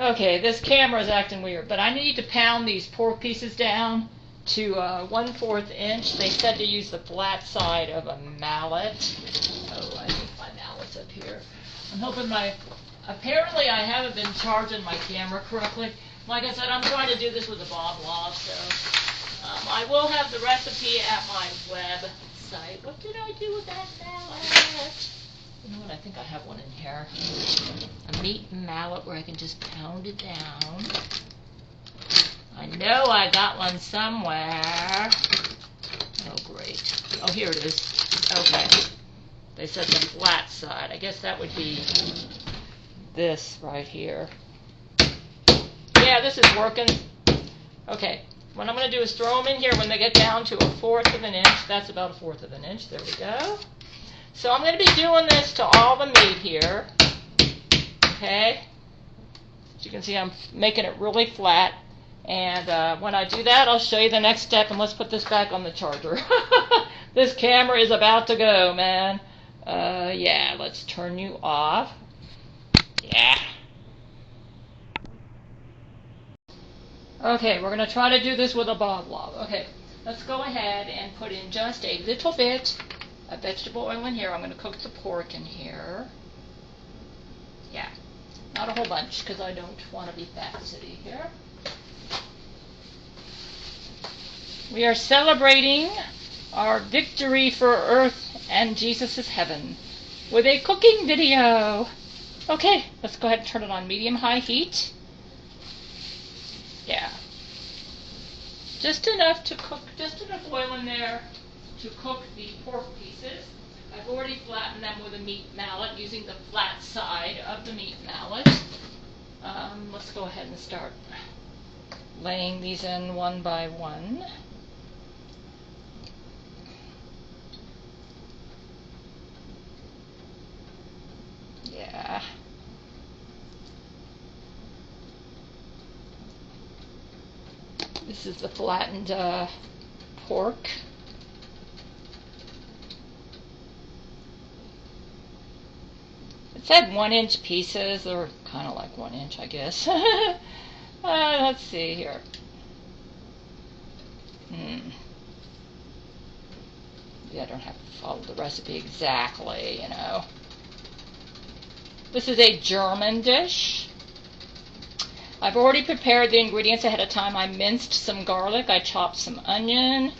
Okay, this camera is acting weird, but I need to pound these pork pieces down to 1/4 inch. They said to use the flat side of a mallet. Oh, I think my mallet's up here. I'm hoping apparently I haven't been charging my camera correctly. Like I said, I'm trying to do this with a bob law, so I will have the recipe at my website. What did I do with that mallet? You know what, I think I have one in here. A meat mallet where I can just pound it down. I know I got one somewhere. Oh, great. Oh, here it is. Okay. They said the flat side. I guess that would be this right here. Yeah, this is working. Okay. What I'm going to do is throw them in here when they get down to 1/4 of an inch. That's about 1/4 of an inch. There we go. So I'm going to be doing this to all the meat here. Okay. As you can see, I'm making it really flat. And when I do that, I'll show you the next step. And let's put this back on the charger. This camera is about to go, man. Yeah, let's turn you off. Yeah. Okay, we're going to try to do this with a bob lob. Okay, let's go ahead and put in just a little bit of vegetable oil in here. I'm going to cook the pork in here. Yeah, not a whole bunch because I don't want to be fat city here. We are celebrating our victory for Earth and Jesus' heaven with a cooking video. Okay, let's go ahead and turn it on medium-high heat. Yeah. Just enough to cook, just enough oil in there to cook the pork pieces. I've already flattened them with a meat mallet using the flat side of the meat mallet. Let's go ahead and start laying these in one by one. Yeah. This is the flattened pork. It said 1-inch pieces. They're kind of like 1 inch, I guess. Let's see here. Yeah, I don't have to follow the recipe exactly, you know. This is a German dish. I've already prepared the ingredients ahead of time. I minced some garlic. I chopped some onion.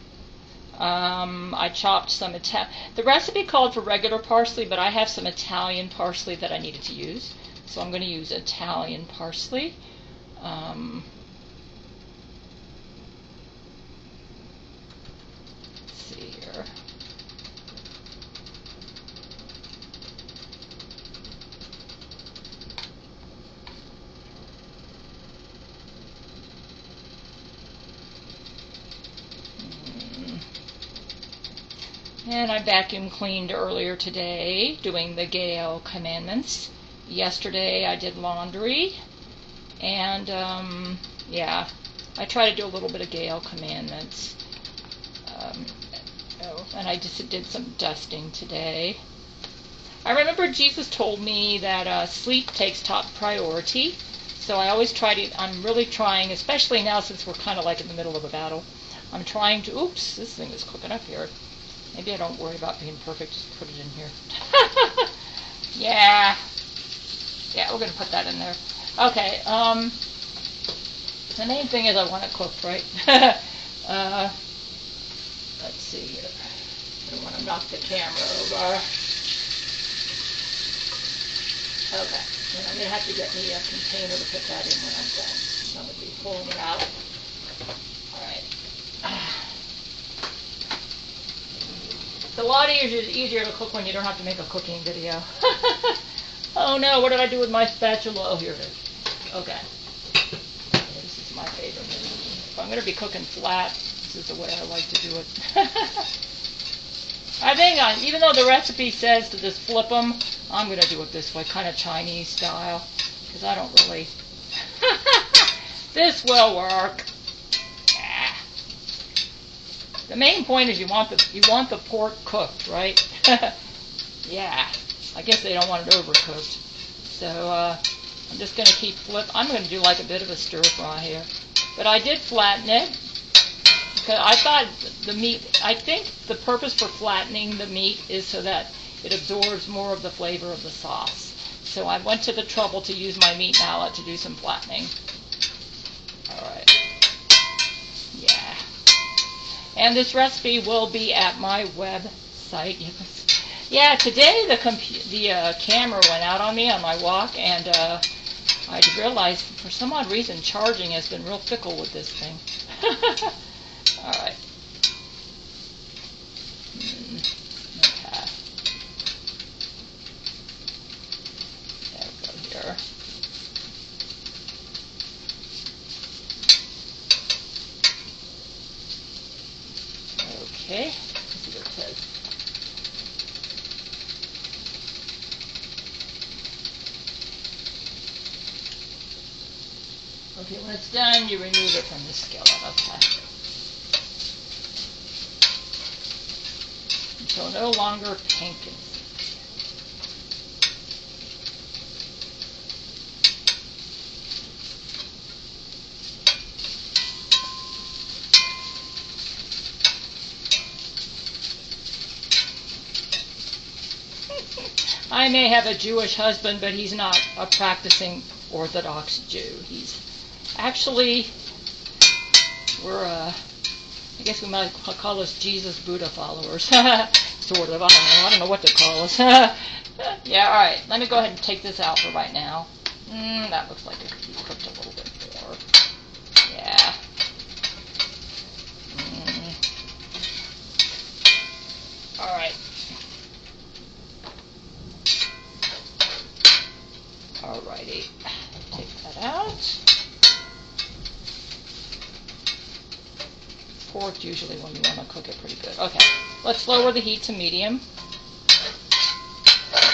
I chopped some the recipe called for regular parsley, but I have some Italian parsley that I needed to use. So I'm going to use Italian parsley. Let's see here. And I vacuum cleaned earlier today, doing the Gail commandments. Yesterday I did laundry, and yeah, I try to do a little bit of Gail commandments. And I just did some dusting today. I remember Jesus told me that sleep takes top priority, so I always try to, I'm really trying, especially now since we're kind of like in the middle of a battle, I'm trying to, oops, this thing is cooking up here. Maybe I don't worry about being perfect, just put it in here. Yeah. Yeah, we're going to put that in there. Okay, the main thing is I want it cooked, right? Let's see here. I don't want to knock the camera over. Okay, then I'm going to have to get me a container to put that in when I'm done. I'm going to be pulling it out. All right. It's a lot easier to cook when you don't have to make a cooking video. Oh no, what did I do with my spatula? Oh, here it is. Okay. Yeah, this is my favorite. If I'm going to be cooking flat, this is the way I like to do it. I think, even though the recipe says to just flip them, I'm going to do it this way, kind of Chinese style, because I don't really... This will work. The main point is you want the pork cooked, right? Yeah. I guess they don't want it overcooked. So I'm just going to keep I'm going to do like a bit of a stir fry here. But I did flatten it. Because I thought the meat, I think the purpose for flattening the meat is so that it absorbs more of the flavor of the sauce. So I went to the trouble to use my meat mallet to do some flattening. Alright. Yeah. And this recipe will be at my website. Yeah, today the camera went out on me on my walk, and I realized for some odd reason charging has been real fickle with this thing. Alright. Okay. There we go here. Okay. Let's see what it says. Okay, when it's done, you remove it from the skillet. Okay. Until no longer pink and I may have a Jewish husband, but he's not a practicing Orthodox Jew. He's actually, I guess we might call us Jesus Buddha followers. Sort of. I don't know what to call us. Yeah, alright. Let me go ahead and take this out for right now. That looks like it could be cooked a little bit more. Yeah. Alright. Alrighty. Take that out. Pork usually when you want to cook it pretty good. Okay, let's lower the heat to medium.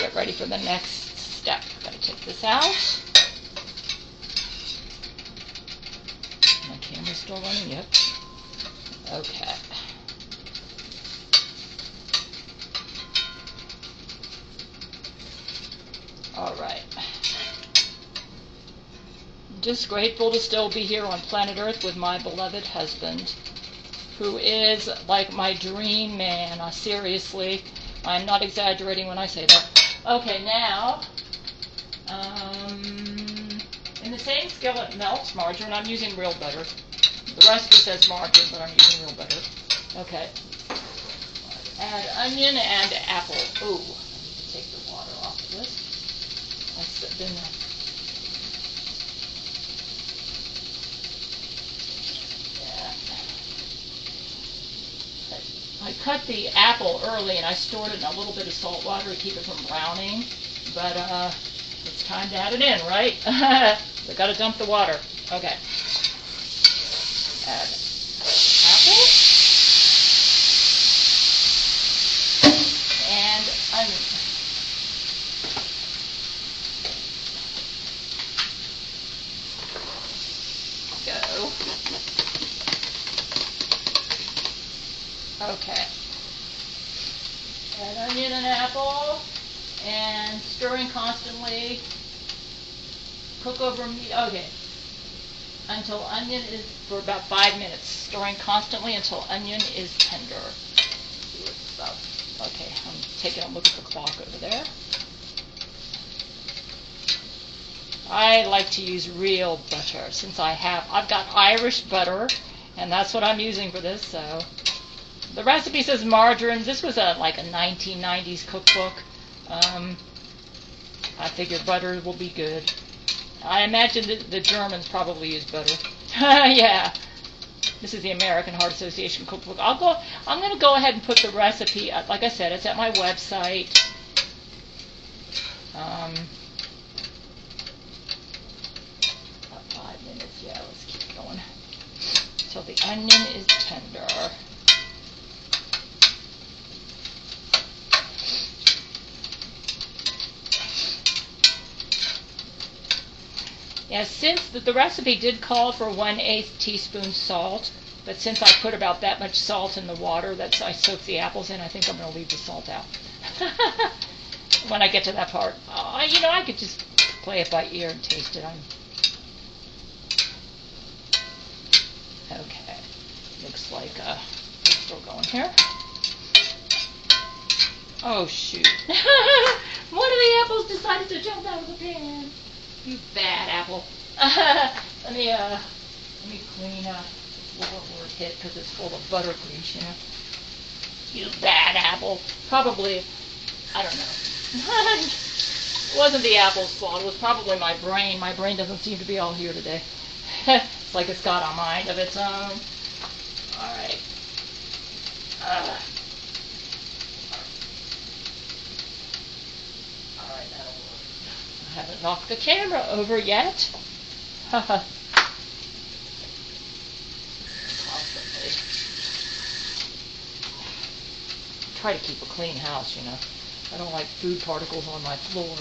Get ready for the next step. Gotta take this out. My camera's still running, yep. Okay. Alright. Just grateful to still be here on planet Earth with my beloved husband, who is like my dream man. Seriously, I'm not exaggerating when I say that. Okay, now, in the same skillet melts margarine. I'm using real butter. The recipe says margarine, but I'm using real butter. Okay. Add onion and apple. Ooh, take the water off of this. That's been I cut the apple early, and I stored it in a little bit of salt water to keep it from browning, but it's time to add it in, right? We got to dump the water. Okay. Add apple and onion. Go. Okay. Add onion and apple, and stirring constantly. Cook over meat. Okay. Until onion is for about 5 minutes. Stirring constantly until onion is tender. See what's about. Okay, I'm taking a look at the clock over there. I like to use real butter since I've got Irish butter, and that's what I'm using for this. So. The recipe says margarine. This was like a 1990s cookbook. I figure butter will be good. I imagine that the Germans probably use butter. Yeah. This is the American Heart Association cookbook. I'm going to go ahead and put the recipe, like I said, it's at my website. About 5 minutes. Yeah, let's keep going. Until the onion is tender. Yeah, since the recipe did call for 1/8 teaspoon salt, but since I put about that much salt in the water that I soaked the apples in, I think I'm going to leave the salt out. When I get to that part. I could just play it by ear and taste it. Okay. Looks like we're still going here. Oh shoot. One of the apples decided to jump out of the pan. You bad apple. Let me clean up the floor where it hit because it's full of butter grease, you know. You bad apple. Probably, I don't know. It wasn't the apple's fault. It was probably my brain. My brain doesn't seem to be all here today. It's like it's got a mind of its own. Alright. Alright, that'll work. I haven't knocked the camera over yet. Haha. Try to keep a clean house, you know. I don't like food particles on my floor.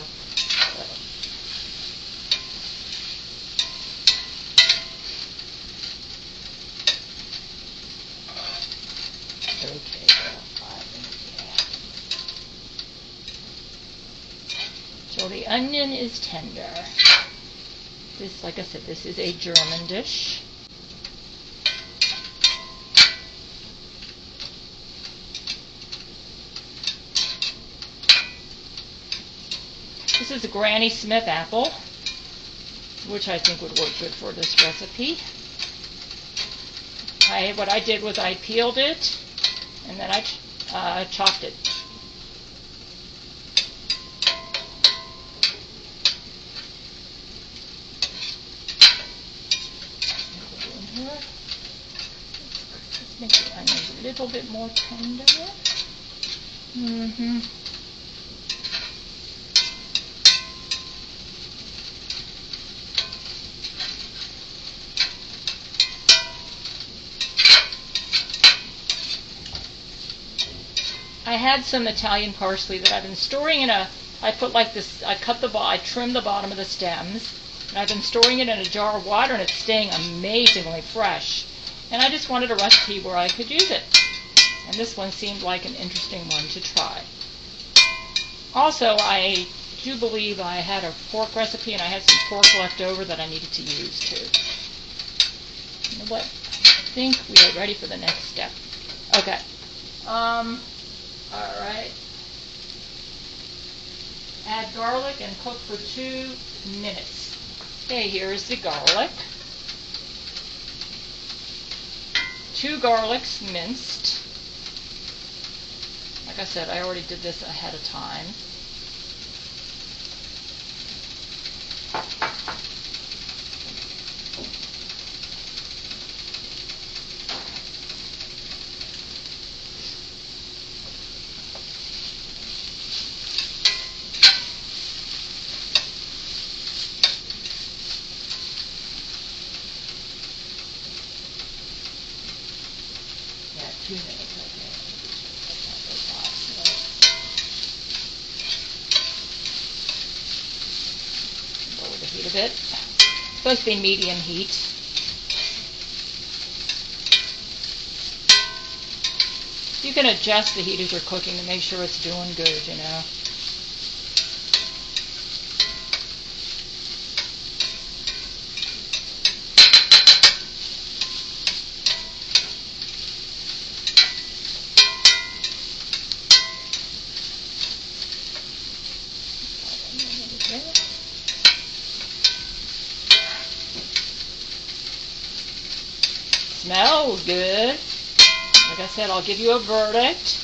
Okay, so the onion is tender. This, like I said, this is a German dish. This is a Granny Smith apple, which I think would work good for this recipe. What I did was I peeled it, and then I chopped it. Let's make the onions a little bit more tender. I had some Italian parsley that I've been storing in I trimmed the bottom of the stems, and I've been storing it in a jar of water, and it's staying amazingly fresh. And I just wanted a recipe where I could use it. And this one seemed like an interesting one to try. Also, I do believe I had a pork recipe, and I had some pork left over that I needed to use too. You know what? I think we are ready for the next step. Okay. Alright. Add garlic and cook for 2 minutes. Okay, here's the garlic. 2 garlics minced. Like I said, I already did this ahead of time. Yeah, 2 minutes, okay. Lower the heat a bit. It's supposed to be medium heat. You can adjust the heat as you're cooking to make sure it's doing good, you know. Smells good. Like I said, I'll give you a verdict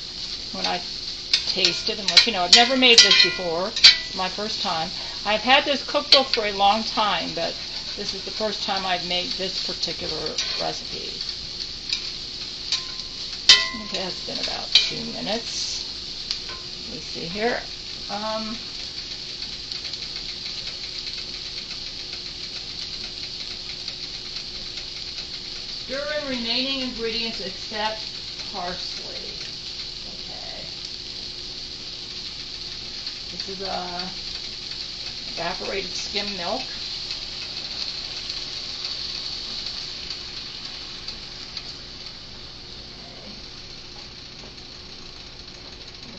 when I taste it and let you know. I've never made this before. It's my first time. I've had this cookbook for a long time, but this is the first time I've made this particular recipe. Okay, it's been about 2 minutes. Let me see here. Stir in remaining ingredients except parsley. Okay. This is evaporated skim milk.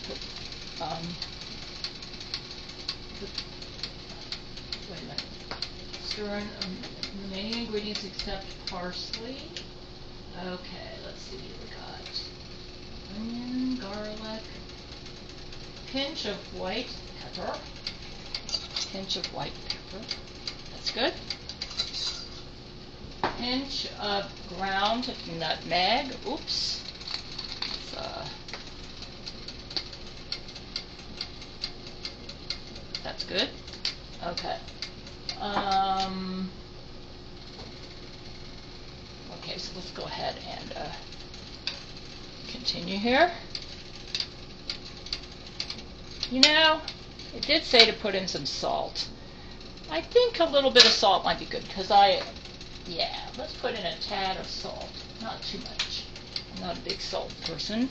Okay. Put Stir in remaining ingredients except parsley. Okay, let's see what we got. Onion, garlic, pinch of white pepper. Pinch of white pepper. That's good. Pinch of ground nutmeg. Oops. That's good. Okay. Okay, so let's go ahead and continue here. You know, it did say to put in some salt. I think a little bit of salt might be good because yeah, let's put in a tad of salt. Not too much. I'm not a big salt person,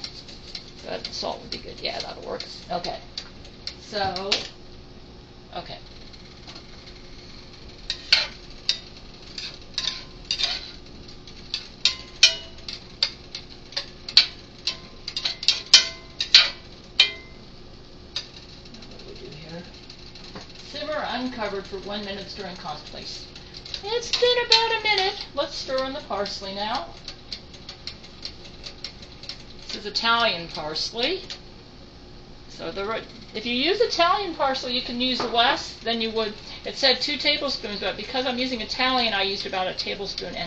but salt would be good. Yeah, that'll work. Okay. So, okay. Simmer uncovered for 1 minute, stirring constantly. It's been about a minute. Let's stir in the parsley now. This is Italian parsley. So if you use Italian parsley, you can use less than you would. It said 2 tablespoons, but because I'm using Italian, I used about 1.5 tablespoons.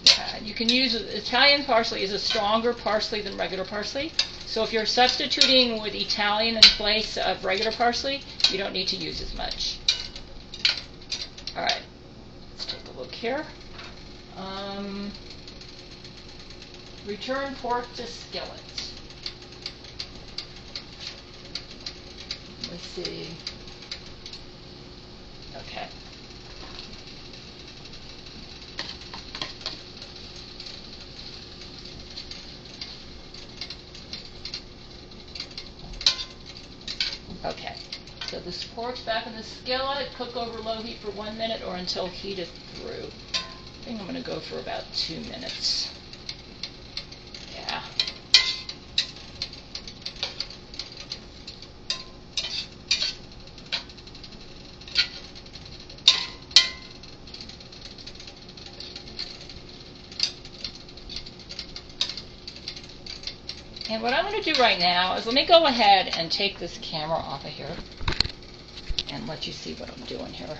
Okay. You can use Italian parsley is a stronger parsley than regular parsley. So if you're substituting with Italian in place of regular parsley, you don't need to use as much. All right, let's take a look here. Return pork to skillet. Let's see. Okay. Okay, so this pork's back in the skillet. Cook over low heat for 1 minute or until heated through. I think I'm going to go for about 2 minutes. Yeah. And what I'm going to do right now is let me go ahead and take this camera off of here and let you see what I'm doing here.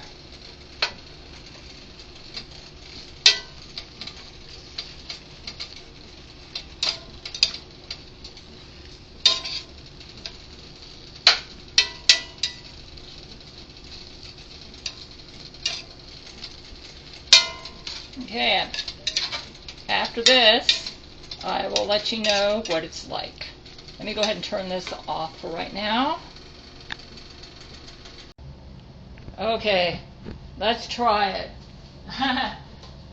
Okay, after this, I will let you know what it's like. Let me go ahead and turn this off for right now. Okay, let's try it.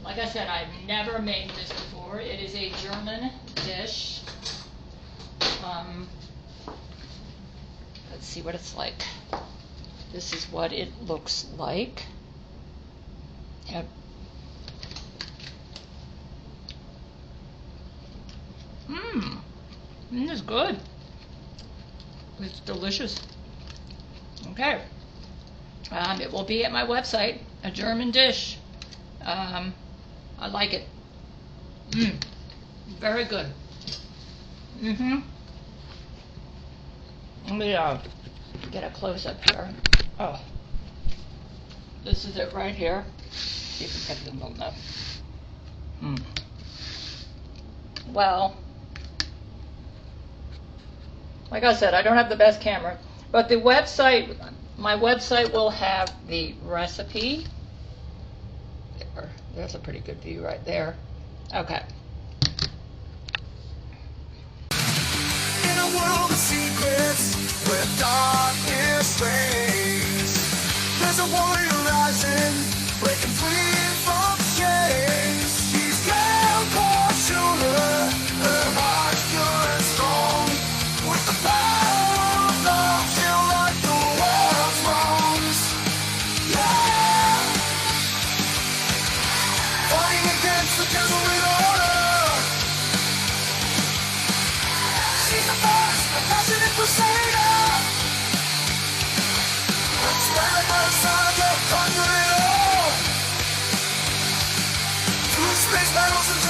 Like I said, I've never made this before. It is a German dish. Let's see what it's like. This is what it looks like. Yep. This is good. It's delicious. Okay. It will be at my website, a German dish. I like it. Very good. Let me get a close-up here. Oh. This is it right here. See if we can get the milk enough. Well, like I said, I don't have the best camera, but the website, my website will have the recipe. There's a pretty good view right there. Okay. In a world of secrets where darkness reigns, there's a warrior rising, breaking free from chains. She's Gail Schuler, her heart's pure and strong. With the power of love, she'll right the world's wrongs. Yeah. Fighting against the devil in order. She's the first, a passionate crusader. Conquer it all! Through space battles and